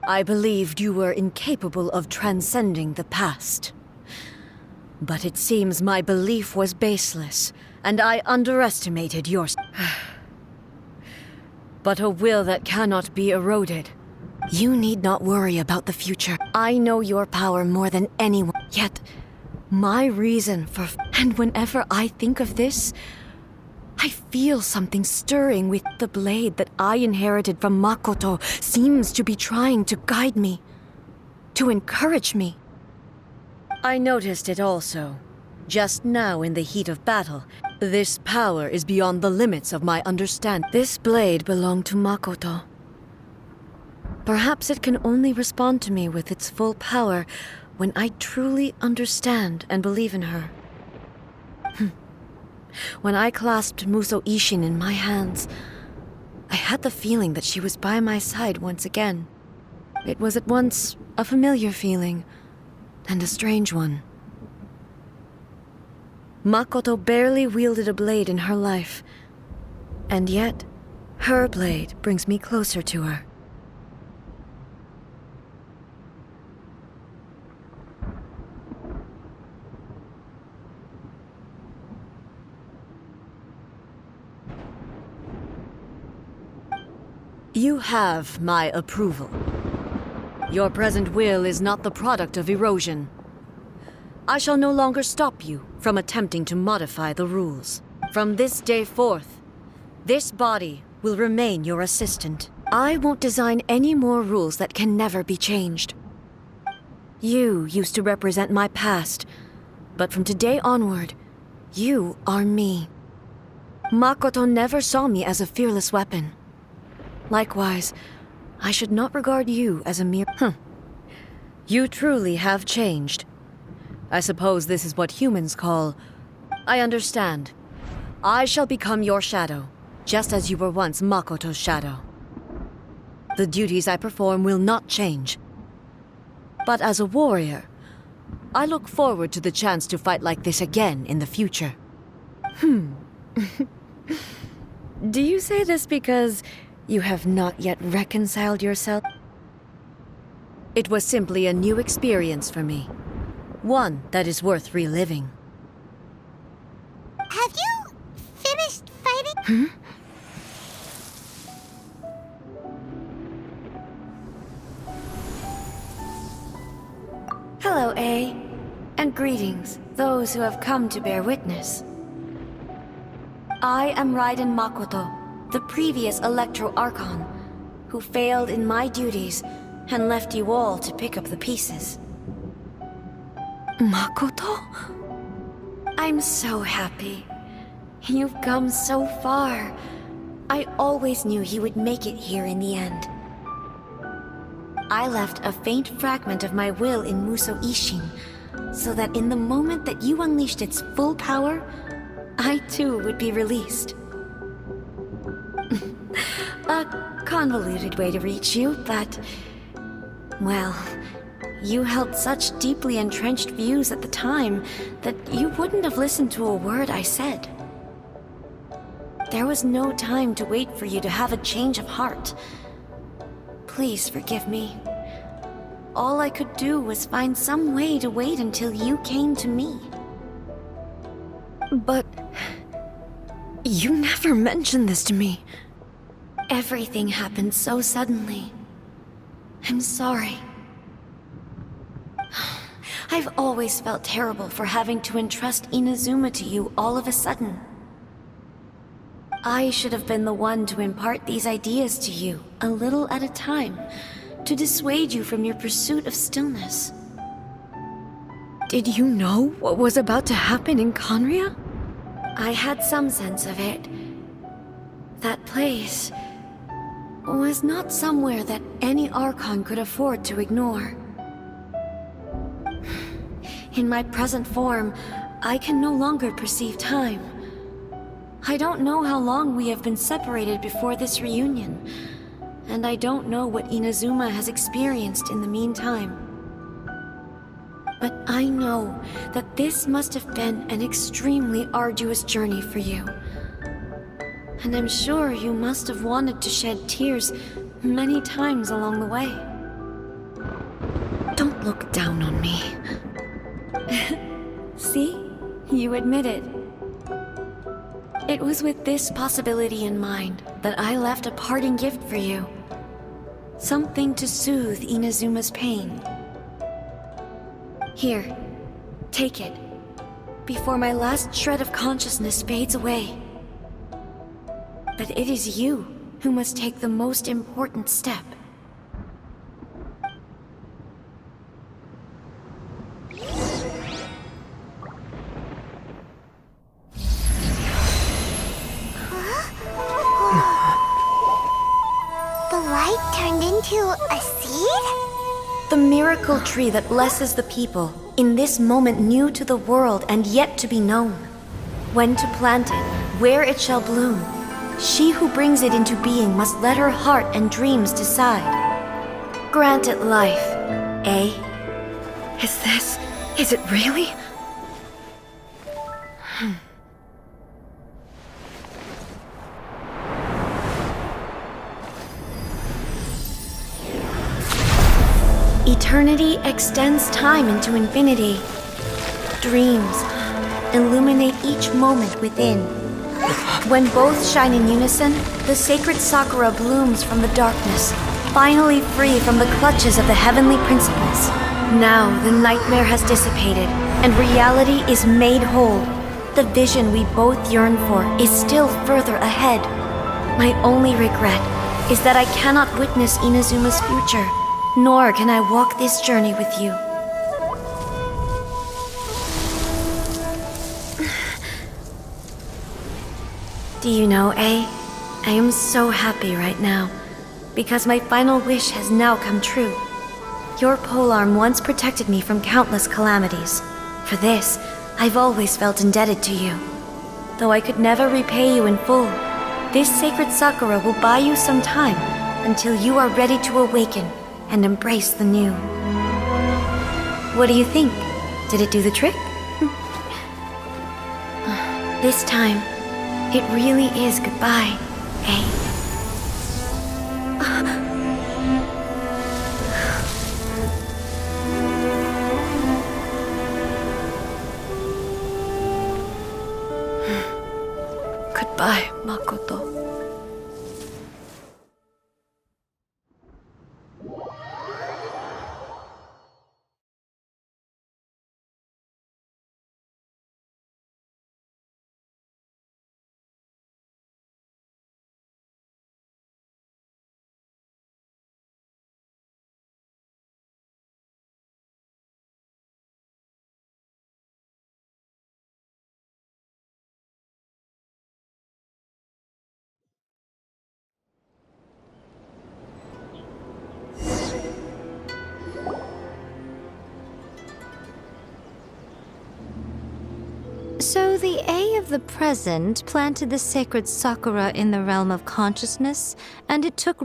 I believed you were incapable of transcending the past. But it seems my belief was baseless, and I underestimated yours. But a will that cannot be eroded. You need not worry about the future. I know your power more than anyone. Yet, my reason for... And whenever I think of this, I feel something stirring with the blade that I inherited from Makoto seems to be trying to guide me, to encourage me. I noticed it also, just now in the heat of battle. This power is beyond the limits of my understanding. This blade belonged to Makoto. Perhaps it can only respond to me with its full power when I truly understand and believe in her. When I clasped Muso Ishin in my hands, I had the feeling that she was by my side once again. It was at once a familiar feeling and a strange one. Makoto barely wielded a blade in her life, and yet her blade brings me closer to her. You have my approval. Your present will is not the product of erosion. I shall no longer stop you from attempting to modify the rules. From this day forth, this body will remain your assistant. I won't design any more rules that can never be changed. You used to represent my past, but from today onward, you are me. Makoto never saw me as a fearless weapon. Likewise, I should not regard you as a mere... You truly have changed. I suppose this is what humans call... I understand. I shall become your shadow, just as you were once Makoto's shadow. The duties I perform will not change. But as a warrior, I look forward to the chance to fight like this again in the future. Do you say this because... you have not yet reconciled yourself? It was simply a new experience for me. One that is worth reliving. Have you finished fighting? Hello, A. And greetings, those who have come to bear witness. I am Raiden Makoto, the previous Electro Archon, who failed in my duties and left you all to pick up the pieces. Makoto? I'm so happy. You've come so far. I always knew you would make it here in the end. I left a faint fragment of my will in Muso Ishin, so that in the moment that you unleashed its full power, I too would be released. A convoluted way to reach you, but... well, you held such deeply entrenched views at the time that you wouldn't have listened to a word I said. There was no time to wait for you to have a change of heart. Please forgive me. All I could do was find some way to wait until you came to me. But... you never mentioned this to me. Everything happened so suddenly. I'm sorry. I've always felt terrible for having to entrust Inazuma to you all of a sudden. I should have been the one to impart these ideas to you, a little at a time, to dissuade you from your pursuit of stillness. Did you know what was about to happen in Conria? I had some sense of it. That place was not somewhere that any Archon could afford to ignore. In my present form, I can no longer perceive time. I don't know how long we have been separated before this reunion, and I don't know what Inazuma has experienced in the meantime. But I know that this must have been an extremely arduous journey for you. And I'm sure you must have wanted to shed tears many times along the way. Don't look down on me. See? You admit it. It was with this possibility in mind that I left a parting gift for you. Something to soothe Inazuma's pain. Here, take it, before my last shred of consciousness fades away. But it is you who must take the most important step. The light turned into a seed? The miracle tree that blesses the people, in this moment new to the world and yet to be known. When to plant it, where it shall bloom, she who brings it into being must let her heart and dreams decide. Grant it life, eh? Is it really? Eternity extends time into infinity. Dreams illuminate each moment within. When both shine in unison, the sacred Sakura blooms from the darkness, finally free from the clutches of the heavenly principles. Now the nightmare has dissipated, and reality is made whole. The vision we both yearn for is still further ahead. My only regret is that I cannot witness Inazuma's future, nor can I walk this journey with you. Do you know, I am so happy right now, because my final wish has now come true. Your polearm once protected me from countless calamities. For this, I've always felt indebted to you. Though I could never repay you in full, this sacred Sakura will buy you some time until you are ready to awaken and embrace the new. What do you think? Did it do the trick? This time, it really is goodbye, eh? Goodbye, Makoto. So the A of the present planted the sacred Sakura in the realm of consciousness, and it took